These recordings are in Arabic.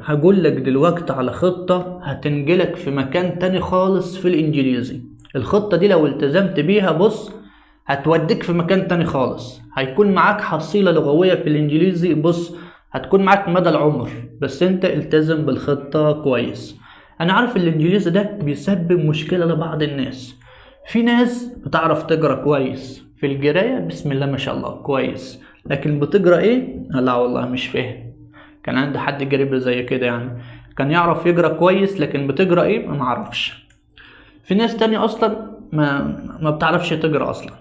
هقول لك دلوقتي على خطة هتنقلك في مكان تاني خالص في الانجليزي. الخطة دي لو التزمت بيها بص هتوديك في مكان تاني خالص. هيكون معاك حصيلة لغوية في الانجليزي، بص هتكون معاك مدى العمر، بس انت التزم بالخطة كويس. انا عارف الانجليزي ده بيسبب مشكلة لبعض الناس. في ناس بتعرف تقرا كويس، في القراية بسم الله ما شاء الله كويس، لكن بتقرا ايه؟ لا والله مش فاهم. كان عندي حد قريب زي كده يعني، كان يعرف يقرا كويس لكن بتقرا ايه ما اعرفش. في ناس تانية اصلا ما بتعرفش تقرا اصلا.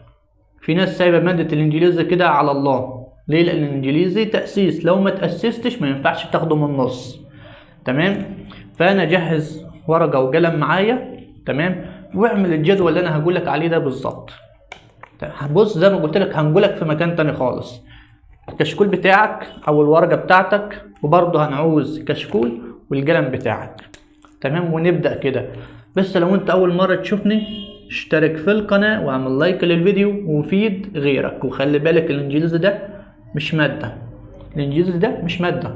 في ناس سايبه ماده الانجليزي كده على الله. ليه؟ لان الانجليزي تاسيس، لو ما تاسستش ما ينفعش تاخده من النص. تمام. فانا جهز ورقه وقلم معايا، تمام، واعمل الجدول اللي انا هقولك عليه ده بالظبط. بص زي ما قلت لك هنقولك في مكان تاني خالص. الكشكول بتاعك او الورقه بتاعتك، وبرضه هنعوز كشكول والقلم بتاعك، تمام، ونبدا كده. بس لو انت اول مره تشوفني اشترك في القناه واعمل لايك للفيديو وفيد غيرك. وخلي بالك الانجليزي ده مش ماده، الانجليزي ده مش ماده.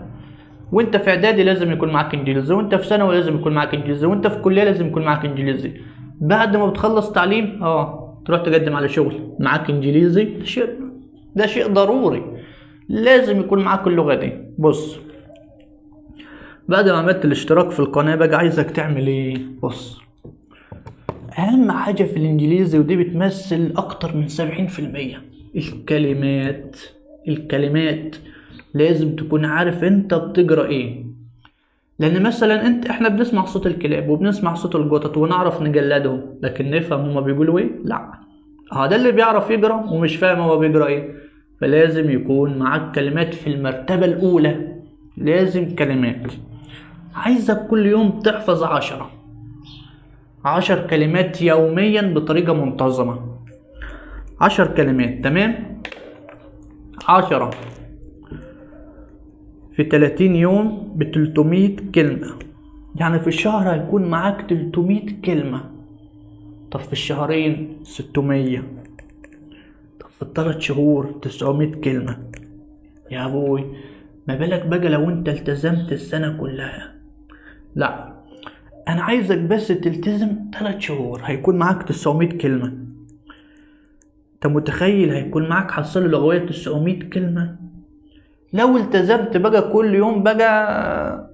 وانت في اعدادي لازم يكون معاك انجليزي، وانت في ثانوي لازم يكون معاك انجليزي، وانت في كليه لازم يكون معاك انجليزي. بعد ما بتخلص تعليم تروح تقدم على شغل معاك انجليزي، ده شيء ضروري، لازم يكون معاك اللغة دي. بص بعد ما عملت الاشتراك في القناة بقى عايزك تعمل ايه؟ بص اهم حاجة في الانجليزي ودي بتمثل اكتر من 70%، الكلمات. الكلمات لازم تكون عارف انت بتقرا ايه. لان مثلا احنا بنسمع صوت الكلاب وبنسمع صوت القطط ونعرف نجلدهم، لكن نفهم هما بيقولوا ايه؟ لا. ده اللي بيعرف يقرا ومش فاهم هو بيقرا ايه. فلازم يكون معاك كلمات في المرتبة الأولى، لازم كلمات. عايزك كل يوم تحفظ 10 كلمات يوميا بطريقة منتظمة. 10 كلمات، تمام. 10 في 30 يوم ب300 كلمة، يعني في الشهر هيكون معاك 300 كلمة. طب في الشهرين 600، طب في ال3 شهور 900 كلمة. يا ابوي ما بالك بقى لو انت التزمت السنة كلها؟ لا، انا عايزك بس تلتزم 3 شهور هيكون معاك 900 كلمة. انت متخيل هيكون معاك حصيلة لغوية 900 كلمة؟ لو التزمت بقى كل يوم بقى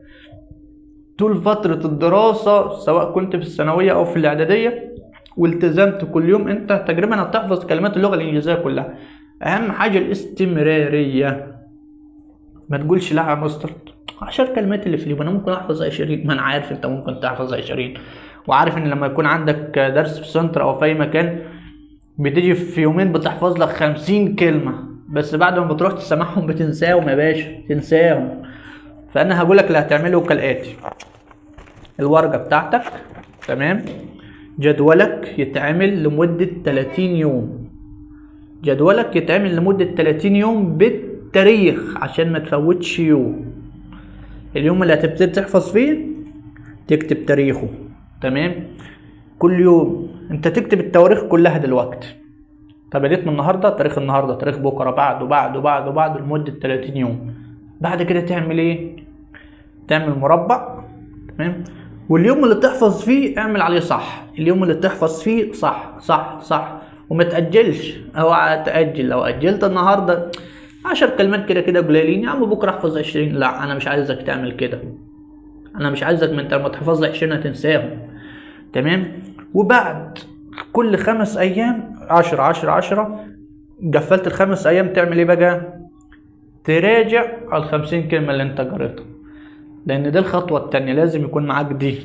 طول فترة الدراسة، سواء كنت في الثانوية او في الاعدادية، والتزمت كل يوم، انت تقريبا هتحفظ كلمات اللغة الانجليزية كلها. اهم حاجة الاستمرارية. ما تقولش لا يا مستر 10 كلمات اللي في اليوم انا ممكن احفظ 20. ما انا عارف انت ممكن تحفظ 20، وعارف ان لما يكون عندك درس في سنتر او في اي مكان بتيجي في يومين بتحفظ لك 50 كلمة، بس بعد ما بتروح تسمعهم بتنساهم يا باشا، تنساهم. فانا هقولك اللي هتعمله كالاتي: الورقة بتاعتك، تمام، جدولك يتعمل لمدة 30 يوم. جدولك يتعمل لمدة 30 يوم بالتاريخ عشان ما تفوتش يوم. اليوم اللي هتبتدي تحفظ فيه تكتب تاريخه، تمام. كل يوم انت تكتب التواريخ كلها دلوقتي. طب بديت من النهارده، تاريخ النهارده، تاريخ بكره، بعده لمده 30 يوم. بعد كده تعمل ايه؟ تعمل مربع، تمام، واليوم اللي تحفظ فيه اعمل عليه صح. اليوم اللي تحفظ فيه صح صح صح، وما تأجلش. اوعى تأجل. لو أجلت النهارده 10 كلمات كده كده قليلين، يا عم بكره احفظ 20. لا انا مش عايزك تعمل كده. انا مش عايزك من انت لما تحفظ 20 هتنساهم، تمام. وبعد كل 5 ايام 10 قفلت ال5 ايام تعمل ايه بقى؟ تراجع على 50 كلمة اللي انت قريتها. لان دي الخطوة التانية، لازم يكون معاك دي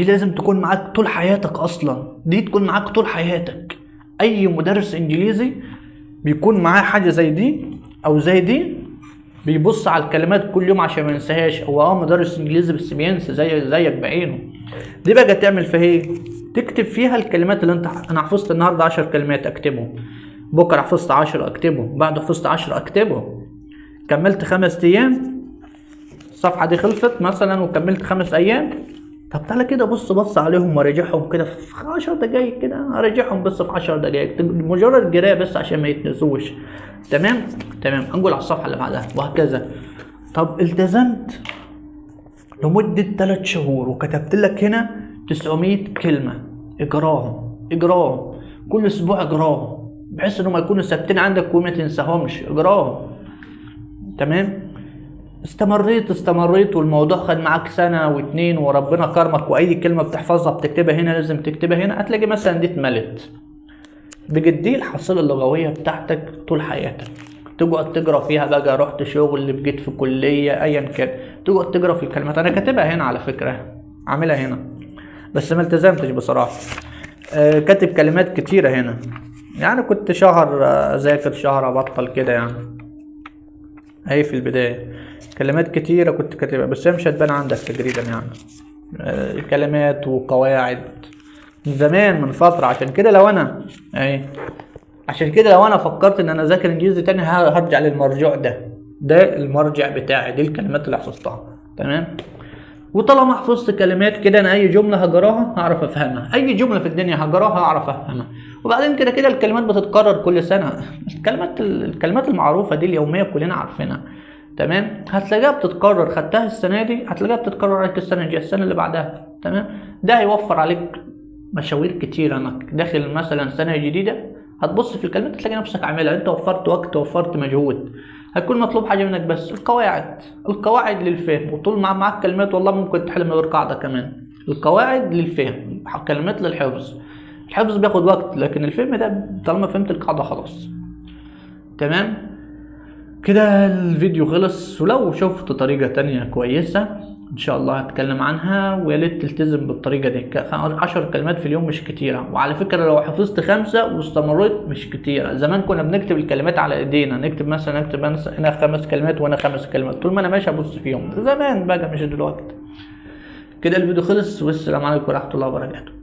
لازم تكون معاك طول حياتك. اصلا دي تكون معاك طول حياتك. اي مدرس انجليزي بيكون معاه حاجة زي دي او زي دي، بيبص على الكلمات كل يوم عشان ما ينساهاش. هو مدرس انجليزي بس بينسى زيك بعينه. دي بقى تعمل فيها ايه؟ تكتب فيها الكلمات اللي انا حفظت النهارده 10 كلمات اكتبهم، بكره حفظت 10 اكتبهم، بعده حفظت 10 اكتبهم. كملت 5 ايام، الصفحه دي خلصت مثلا وكملت 5 ايام. طب تعالى كده بص عليهم وراجعهم كده في 10 دقايق كده، اراجعهم بس في 10 دقايق مجرد قرايه بس عشان ما يتنسوش. تمام. نقول على الصفحه اللي بعدها وهكذا. طب التزمت لمدة 3 شهور وكتبت لك هنا 900 كلمة، اجراهم كل اسبوع، اجراهم بحيث انهم يكونوا ثابتين عندك وما تنساهمش، اجراهم. تمام. استمريت والموضوع خد معاك سنة واتنين وربنا كرمك، واي كلمة بتحفظها بتكتبها هنا لازم تكتبها هنا، هتلاقي مثلا دي اتملت. بجدي الحصيلة اللغوية بتاعتك طول حياتك، تقعد تقرا فيها بقى، رحت شغل، بقيت في كلية، ايا كان، تقعد تقرا في الكلمات. انا كاتبها هنا على فكرة، عاملها هنا بس ما التزمتش بصراحة. كاتب كلمات كتيرة هنا، يعني كنت شهر اذاكر، شهر ابطل كده يعني. اهي في البداية كلمات كتيرة كنت كاتبها، بس هي مش هتبان عندك تقريبا يعني. كلمات وقواعد من زمان، من فترة. عشان كده لو انا فكرت ان انا اذاكر انجليزي تاني هرجع للمرجع ده المرجع بتاعي، دي الكلمات اللي حفظتها. تمام. وطالما حفظت كلمات كده، انا اي جمله هقراها هعرف افهمها، اي جمله في الدنيا هقراها هعرف افهمها. وبعدين كده الكلمات بتتكرر كل سنه. الكلمات المعروفه دي اليوميه كلنا عارفينها. تمام. هتلاقيها بتتكرر، خدتها السنه دي هتلاقيها بتتكرر عليك السنه الجايه، السنه اللي بعدها. تمام. ده هيوفر عليك مشاوير كتير، انك داخل مثلا سنه جديده هتبص في الكلمات تلاقي نفسك عاملها، انت وفرت وقت، وفرت مجهود. هتكون مطلوب حاجه منك بس القواعد للفهم. وطول ما معاك كلمات والله ممكن تحل من غير قاعده كمان. القواعد للفهم، كلمات للحفظ. الحفظ بياخد وقت، لكن الفهم ده طالما فهمت القاعده خلاص. تمام. كده الفيديو خلص، ولو شفت طريقه تانية كويسه ان شاء الله هتكلم عنها، ويا ريت تلتزم بالطريقه دي. 10 كلمات في اليوم مش كتيره، وعلى فكره لو حفظت 5 واستمريت مش كتيره. زمان كنا بنكتب الكلمات على ايدينا، نكتب هنا 5 كلمات وانا 5 كلمات، طول ما انا ماشي ابص فيهم. زمان بقى مش دلوقتي. كده الفيديو خلص، والسلام عليكم ورحمه الله وبركاته.